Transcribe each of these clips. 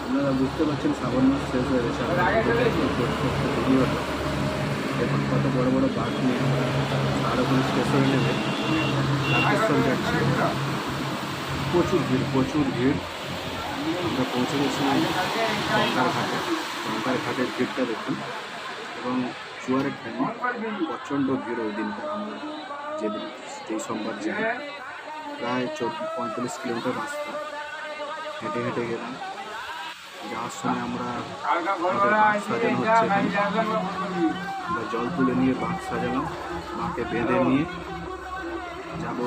আপনারা বুঝতে পারছেন শ্রাবণ মাস শেষ হয়ে গেছে। ভিডিওটা দেখুন কত বড় বড় বাঘ নিয়ে আরও কোনো স্টেশনে নেবে তারকেশ্বর যাচ্ছে। প্রচুর ভিড় প্রচুর ভিড়। আমরা পৌঁছে গেছি গঙ্গার ঘাটের ভিড়টা দেখুন, এবং জোয়ারের টাইমে প্রচণ্ড ভিড় ওই দিনটা। আমরা যেদিন যেই সোমবার যাই প্রায় 45 কিলোমিটার রাস্তা হেঁটে হেঁটে গেলাম। যাওয়ার সময় আমরা বাঘ সাজানো হচ্ছে এখানে, আমরা জল তুলে নিয়ে বাঘ সাজালাম, মাকে বেঁধে নিয়ে যাবো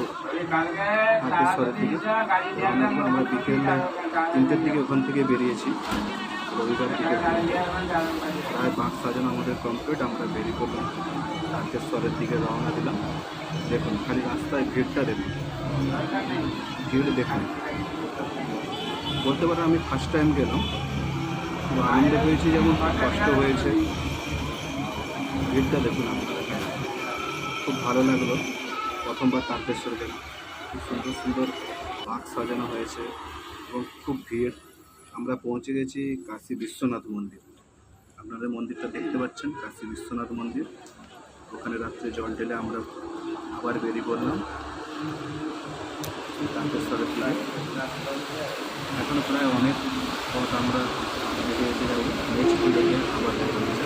তারকেশ্বরের দিকে। আমরা বিকেল 3টের দিকে ওখান থেকে বেরিয়েছি, রবিবার দিকে প্রায় বাঘ সাজানো আমাদের কমপ্লিট। আমরা বেরিয়ে পড়লাম তারকেশ্বরের দিকে, রওনা দিলাম। দেখুন খালি রাস্তায় ভিড়টা দেখুন, ভিড় দেখুন। বলতে পারেন আমি ফার্স্ট টাইম গেলাম, খুব আনন্দ পেয়েছি যেমন কষ্ট হয়েছে। ভিড়টা দেখুন আপনারা, খুব ভালো লাগলো। প্রথমবার তারকেশ্বর গেলাম, খুব সুন্দর সুন্দর বাঘ সাজানো হয়েছে এবং খুব ভিড়। আমরা পৌঁছে গেছি কাশী বিশ্বনাথ মন্দির। আপনাদের মন্দিরটা দেখতে পাচ্ছেন, কাশী বিশ্বনাথ মন্দির। ওখানে রাত্রে জল ঢেলে আমরা আবার বেরিয়ে পড়লাম তারকেশ্বরের দিকে। এখনও প্রায় অনেক পথ আমরা এগিয়ে যাবো। নেক্সট ভিডিওতে আবার দেখা হচ্ছে।